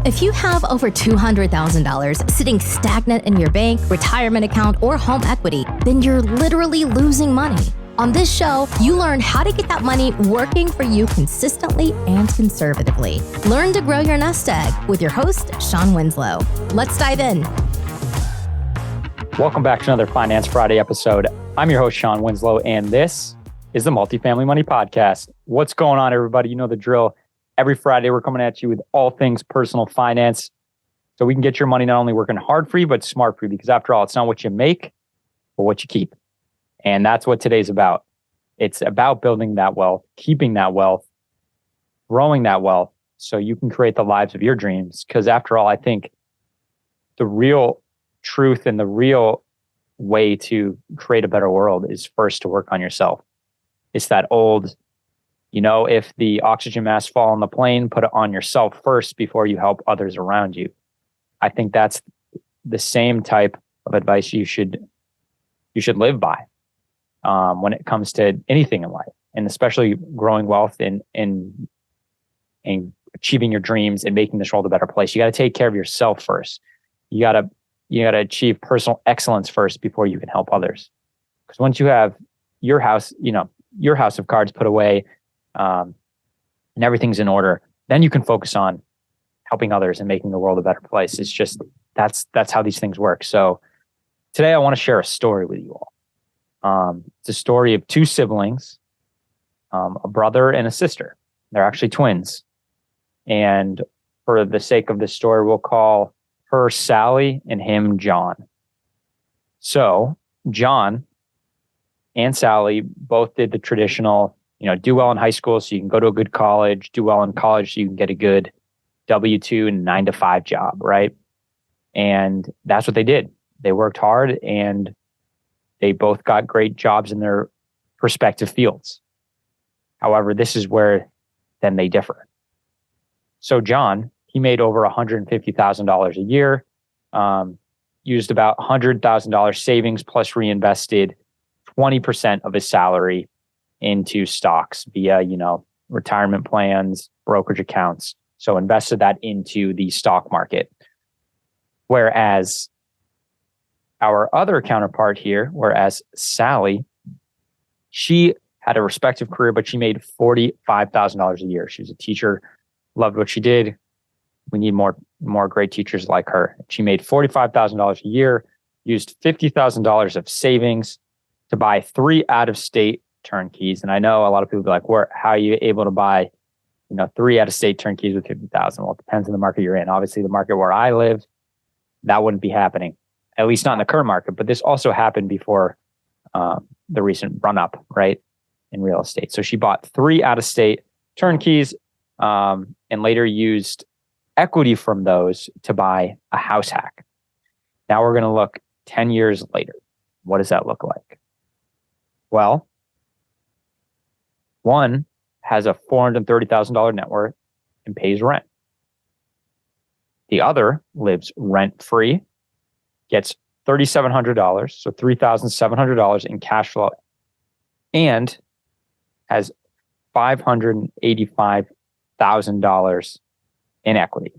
If you have over $200,000 sitting stagnant in your bank, retirement account, or home equity, then you're literally losing money. On this show, you learn how to get that money working for you consistently and conservatively. Learn to grow your nest egg with your host, Shawn Winslow. Let's dive in. Welcome back to another Finance Friday episode. I'm your host, Shawn Winslow, and this is the Multifamily Money Podcast. What's going on, everybody? You know the drill. Every Friday, we're coming at you with all things personal finance so we can get your money not only working hard for you, but smart for you. Because after all, it's not what you make, but what you keep. And that's what today's about. It's about building that wealth, keeping that wealth, growing that wealth so you can create the lives of your dreams. Because after all, I think the real truth and the real way to create a better world is first to work on yourself. It's that old, if the oxygen masks fall on the plane, put it on yourself first before you help others around you. I think that's the same type of advice you should live by when it comes to anything in life, and especially growing wealth and achieving your dreams and making this world a better place. You got to take care of yourself first. You got to achieve personal excellence first before you can help others. Because once you have your house, your house of cards put away, and everything's in order, then you can focus on helping others and making the world a better place. It's just, that's how these things work. So today I want to share a story with you all. It's a story of two siblings, a brother and a sister. They're actually twins. And for the sake of this story, we'll call her Sally and him John. So John and Sally both did the traditional, do well in high school so you can go to a good college, do well in college so you can get a good W-2 and 9-to-5 job, right? And that's what they did. They worked hard and they both got great jobs in their respective fields. However, this is where then they differ. So John, he made over $150,000 a year, used about $100,000 savings plus reinvested 20% of his salary into stocks via, retirement plans, brokerage accounts. So invested that into the stock market. Whereas our other counterpart here, Sally, she had a respective career, but she made $45,000 a year. She was a teacher, loved what she did. We need more great teachers like her. She made $45,000 a year, used $50,000 of savings to buy 3 out-of-state turnkeys. And I know a lot of people be like, how are you able to buy, 3 out-of-state turnkeys with $50,000? Well, it depends on the market you're in. Obviously, the market where I live, that wouldn't be happening, at least not in the current market. But this also happened before the recent run-up, right, in real estate. So she bought 3 out-of-state turnkeys and later used equity from those to buy a house hack. Now we're going to look 10 years later. What does that look like? Well, one has a $430,000 net worth and pays rent. The other lives rent-free, gets $3,700, so $3,700 in cash flow, and has $585,000 in equity.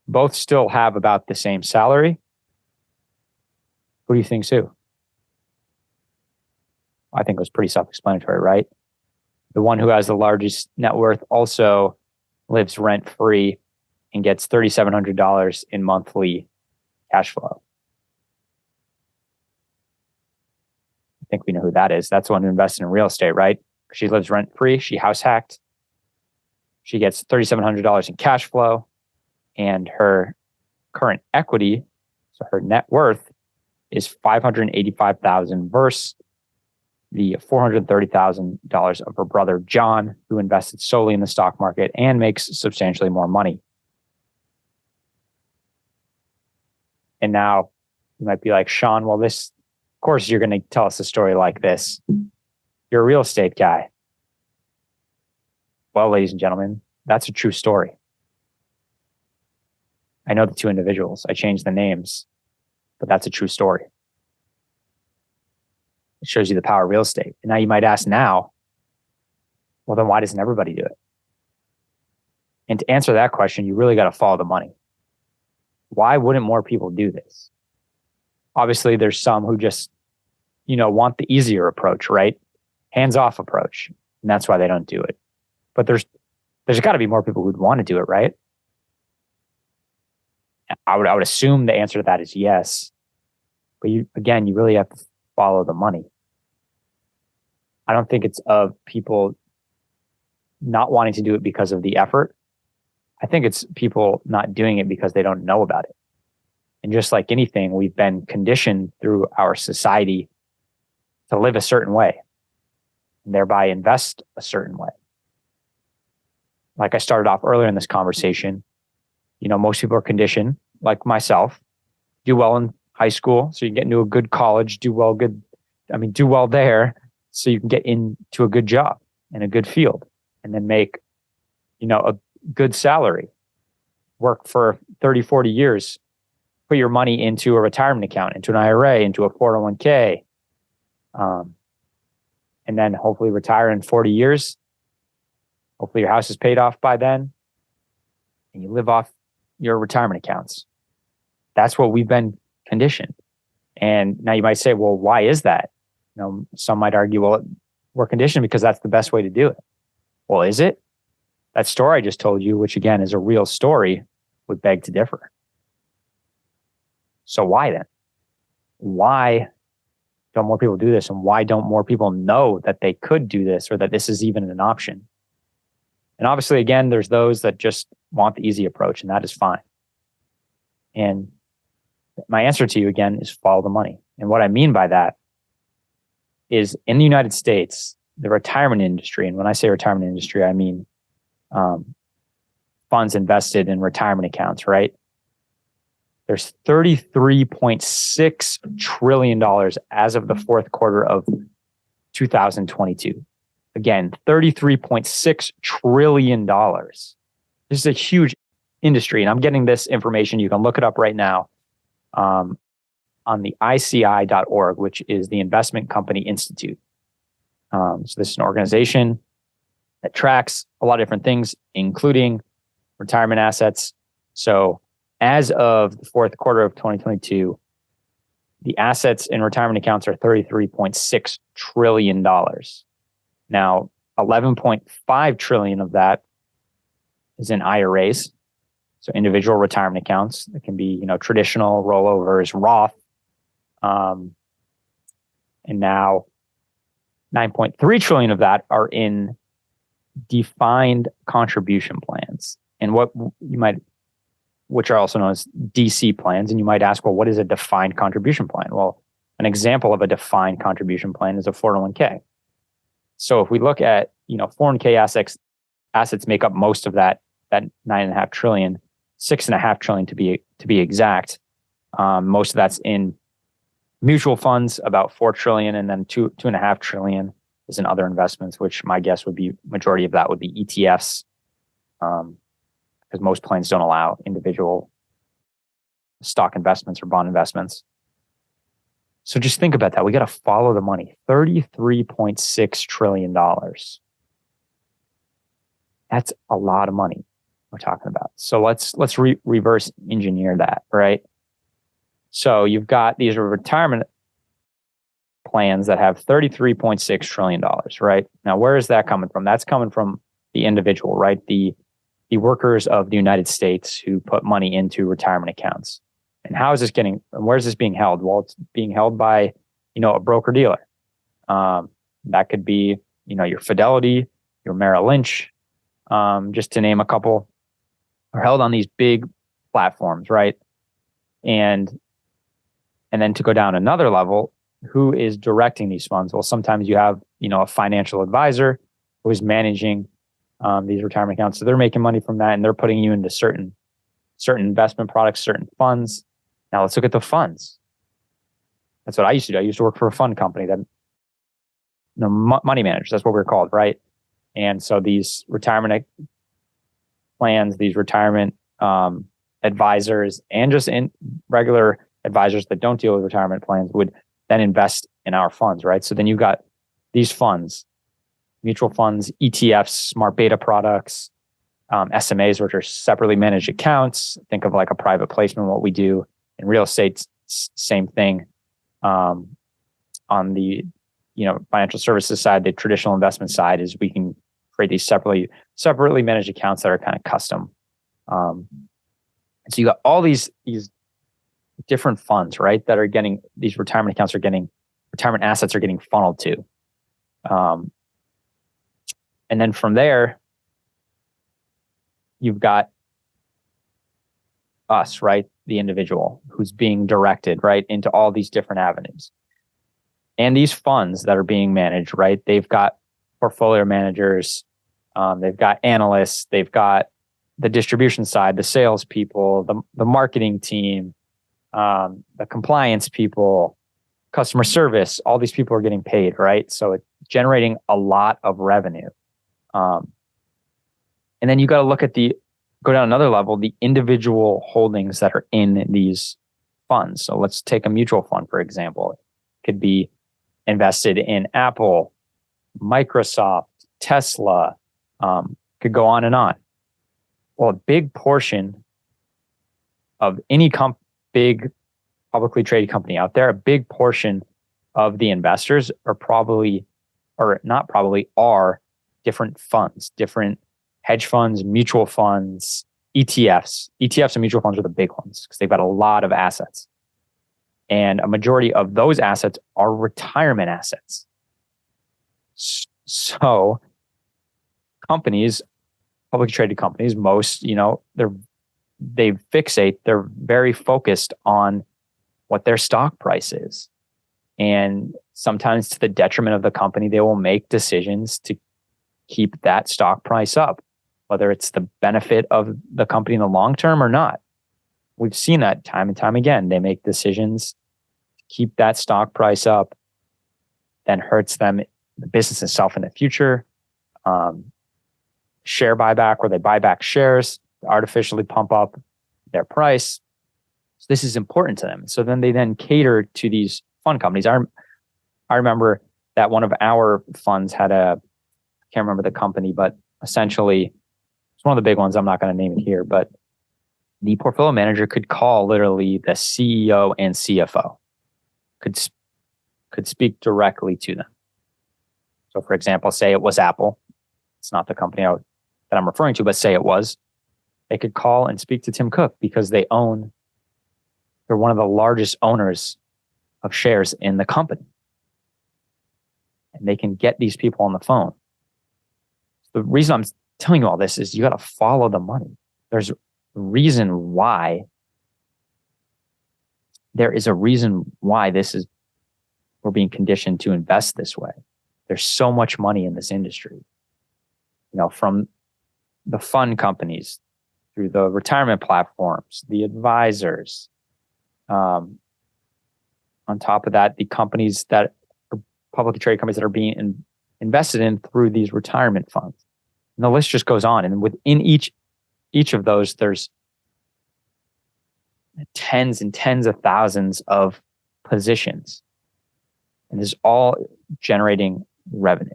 Both still have about the same salary. Who do you think's who? I think it was pretty self-explanatory, right? The one who has the largest net worth also lives rent-free and gets $3,700 in monthly cash flow. I think we know who that is. That's the one who invested in real estate, right? She lives rent-free. She house hacked. She gets $3,700 in cash flow, and her current equity, so her net worth, is $585,000 versus the $430,000 of her brother John, who invested solely in the stock market and makes substantially more money. And now you might be like, Shawn, well, of course you're going to tell us a story like this. You're a real estate guy. Well, ladies and gentlemen, that's a true story. I know the two individuals. I changed the names, but that's a true story. It shows you the power of real estate. And now you might ask well, then why doesn't everybody do it? And to answer that question, you really got to follow the money. Why wouldn't more people do this? Obviously, there's some who just, want the easier approach, right? Hands-off approach. And that's why they don't do it. But there's got to be more people who'd want to do it, right? I would assume the answer to that is yes. But you really have to follow the money. I don't think it's of people not wanting to do it because of the effort. I think it's people not doing it because they don't know about it. And just like anything, we've been conditioned through our society to live a certain way and thereby invest a certain way. Like I started off earlier in this conversation, most people are conditioned, like myself, do well in high school so you can get into a good college, do well there so you can get into a good job in a good field and then make, a good salary, work for 30, 40 years, put your money into a retirement account, into an IRA, into a 401k, and then hopefully retire in 40 years. Hopefully your house is paid off by then and you live off your retirement accounts. That's what we've been conditioned. And now you might say, well, why is that? Some might argue, well, we're conditioned because that's the best way to do it. Well, is it? That story I just told you, which again is a real story, would beg to differ. So why then? Why don't more people do this? And why don't more people know that they could do this or that this is even an option? And obviously, again, there's those that just want the easy approach, and that is fine. And my answer to you again is follow the money. And what I mean by that is in the United States, the retirement industry, and when I say retirement industry, I mean funds invested in retirement accounts, right? There's $33.6 trillion as of the fourth quarter of 2022. Again, $33.6 trillion. This is a huge industry, and I'm getting this information. You can look it up right now on the ICI.org, which is the Investment Company Institute. So this is an organization that tracks a lot of different things, including retirement assets. So as of the fourth quarter of 2022, the assets in retirement accounts are $33.6 trillion. Now, 11.5 trillion of that is in IRAs. So individual retirement accounts that can be, traditional rollovers, Roth. And now 9.3 trillion of that are in defined contribution plans. And which are also known as DC plans. And you might ask, well, what is a defined contribution plan? Well, an example of a defined contribution plan is a 401k. So if we look at, 401k assets make up most of that 9.5 trillion, 6.5 trillion to be exact. Most of that's in mutual funds, about 4 trillion, and then 2.5 trillion is in other investments, which my guess would be majority of that would be ETFs, because most plans don't allow individual stock investments or bond investments. So just think about that. We got to follow the money. $33.6 trillion. That's a lot of money we're talking about. So let's reverse engineer that, right? So you've got these retirement plans that have $33.6 trillion, right? Now, where is that coming from? That's coming from the individual, right? The workers of the United States who put money into retirement accounts. And where's this being held? Well, it's being held by, a broker dealer. That could be, your Fidelity, your Merrill Lynch, just to name a couple, are held on these big platforms, right? And then to go down another level, who is directing these funds? Well, sometimes you have, a financial advisor who is managing these retirement accounts. So they're making money from that, and they're putting you into certain investment products, certain funds. Now let's look at the funds. That's what I used to do. I used to work for a fund company that, money managers. That's what we're called, right? And so these retirement plans, these retirement advisors, and just in regular advisors that don't deal with retirement plans would then invest in our funds, right? So then you've got these funds, mutual funds, ETFs, smart beta products, SMAs, which are separately managed accounts. Think of like a private placement, what we do in real estate, same thing. On the financial services side, the traditional investment side is we can create these separately managed accounts that are kind of custom. And so you got all these different funds, right? That are getting these retirement assets are getting funneled to. And then from there, you've got us, right? The individual who's being directed, right, into all these different avenues. And these funds that are being managed, right? They've got portfolio managers, they've got analysts, they've got the distribution side, the sales people, the marketing team, the compliance people, customer service. All these people are getting paid, right? So it's generating a lot of revenue. And then you got to go down another level, the individual holdings that are in these funds. So let's take a mutual fund, for example. It could be invested in Apple, Microsoft, Tesla, could go on and on. Well, a big portion of any big publicly traded company out there, a big portion of the investors are are different funds, different hedge funds, mutual funds, ETFs. ETFs and mutual funds are the big ones because they've got a lot of assets. And a majority of those assets are retirement assets. So companies, publicly traded companies, most, they're very focused on what their stock price is. And sometimes to the detriment of the company, they will make decisions to keep that stock price up, whether it's the benefit of the company in the long term or not. We've seen that time and time again. They make decisions to keep that stock price up, then hurts them, the business itself in the future. Share buyback, where they buy back shares to artificially pump up their price. So this is important to them. So then they cater to these fund companies. I remember that one of our funds had I can't remember the company, but essentially it's one of the big ones. I'm not going to name it here, but the portfolio manager could call literally the CEO and CFO, could speak directly to them. So for example, say it was Apple. It's not the company that I'm referring to, but say it was. They could call and speak to Tim Cook because they're one of the largest owners of shares in the company. And they can get these people on the phone. The reason I'm telling you all this is you got to follow the money. There is a reason why we're being conditioned to invest this way. There's so much money in this industry. From the fund companies through the retirement platforms, the advisors. On top of that, the companies that are publicly traded companies that are being invested in through these retirement funds. And the list just goes on. And within each of those, there's tens and tens of thousands of positions. And this is all generating revenue.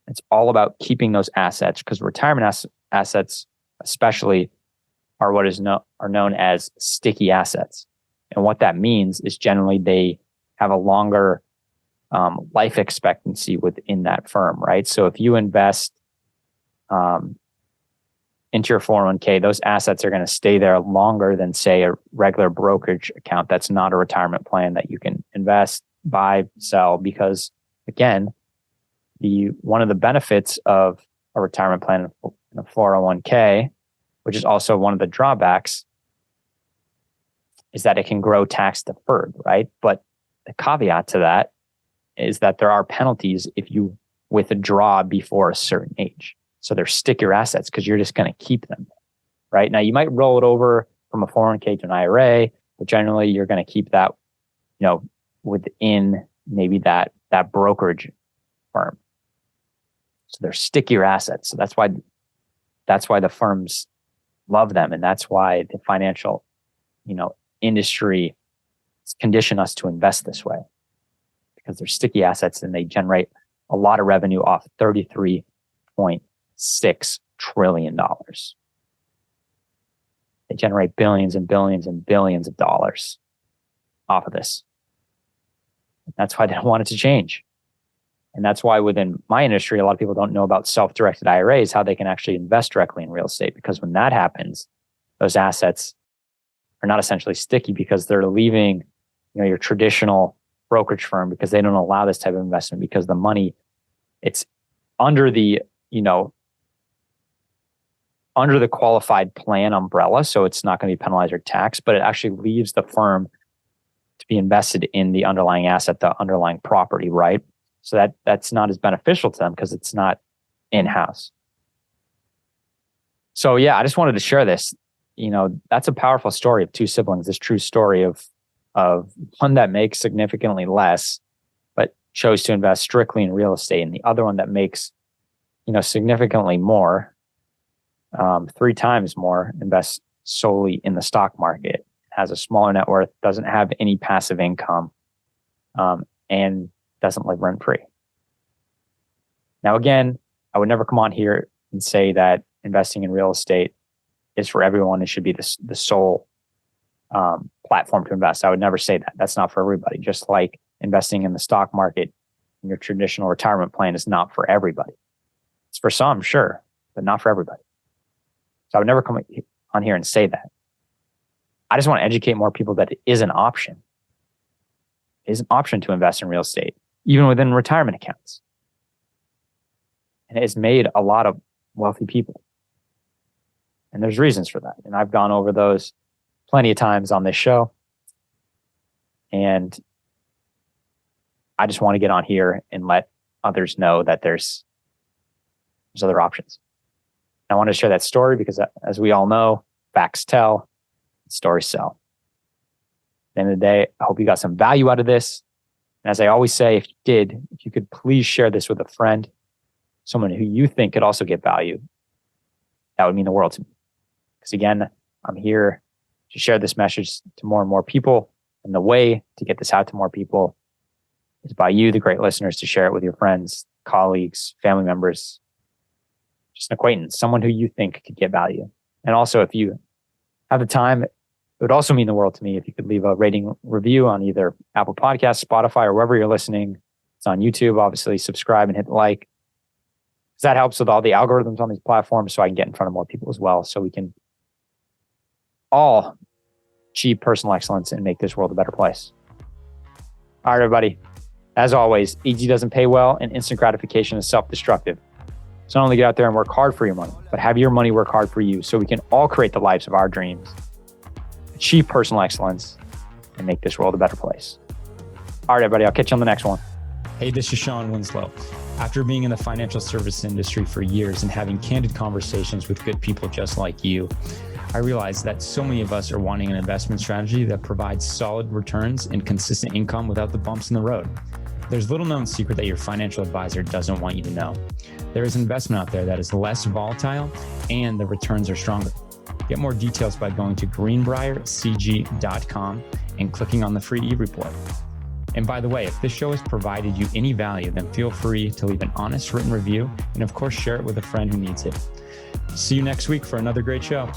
It's all about keeping those assets, because retirement assets especially are what are known as sticky assets. And what that means is generally they have a longer life expectancy within that firm, right? So if you invest into your 401k, those assets are going to stay there longer than, say, a regular brokerage account that's not a retirement plan that you can invest, buy, sell, because again, one of the benefits of a retirement plan in a 401k, which is also one of the drawbacks, is that it can grow tax deferred, right? But the caveat to that is that there are penalties if you withdraw before a certain age. So they're stickier assets because you're just going to keep them, right? Now you might roll it over from a 401k to an IRA, but generally you're going to keep that, within maybe that brokerage firm. So they're stickier assets. So that's why the firms love them, and that's why the financial, industry condition us to invest this way, because they're sticky assets and they generate a lot of revenue off 33.6 trillion. They generate billions and billions and billions of dollars off of this. That's why they don't want it to change. And that's why within my industry, a lot of people don't know about self-directed IRAs, how they can actually invest directly in real estate. Because when that happens, those assets are not essentially sticky because they're leaving, your traditional brokerage firm because they don't allow this type of investment because the money, it's under the, under the qualified plan umbrella. So it's not going to be penalized or taxed, but it actually leaves the firm to be invested in the underlying asset, the underlying property, right? So that's not as beneficial to them because it's not in-house. So yeah, I just wanted to share this. That's a powerful story of two siblings, this true story of one that makes significantly less, but chose to invest strictly in real estate, and the other one that makes, significantly more, 3 times more, invests solely in the stock market, has a smaller net worth, doesn't have any passive income, and doesn't live rent free. Now, again, I would never come on here and say that investing in real estate is for everyone. It should be the sole platform to invest. I would never say that. That's not for everybody. Just like investing in the stock market in your traditional retirement plan is not for everybody. It's for some, sure, but not for everybody. So I would never come on here and say that. I just want to educate more people that it is an option. It is an option to invest in real estate, even within retirement accounts. And it has made a lot of wealthy people. And there's reasons for that. And I've gone over those plenty of times on this show. And I just want to get on here and let others know that there's other options. And I want to share that story because, as we all know, facts tell, stories sell. At the end of the day, I hope you got some value out of this. And as I always say, if you could please share this with a friend, someone who you think could also get value, that would mean the world to me. Because again, I'm here to share this message to more and more people. And the way to get this out to more people is by you, the great listeners, to share it with your friends, colleagues, family members, just an acquaintance, someone who you think could get value. And also, if you have the time, it would also mean the world to me if you could leave a rating review on either Apple Podcasts, Spotify, or wherever you're listening. It's on YouTube, obviously. Subscribe and hit the like. Because that helps with all the algorithms on these platforms so I can get in front of more people as well. So we can all achieve personal excellence and make this world a better place. All right, everybody. As always, easy doesn't pay well, and instant gratification is self-destructive. So not only get out there and work hard for your money, but have your money work hard for you so we can all create the lives of our dreams, achieve personal excellence, and make this world a better place. All right, everybody. I'll catch you on the next one. Hey, this is Shawn Winslow. After being in the financial service industry for years and having candid conversations with good people just like you, I realized that so many of us are wanting an investment strategy that provides solid returns and consistent income without the bumps in the road. There's little known secret that your financial advisor doesn't want you to know. There is an investment out there that is less volatile and the returns are stronger. Get more details by going to greenbriercg.com and clicking on the free e-report. And by the way, if this show has provided you any value, then feel free to leave an honest written review and of course share it with a friend who needs it. See you next week for another great show.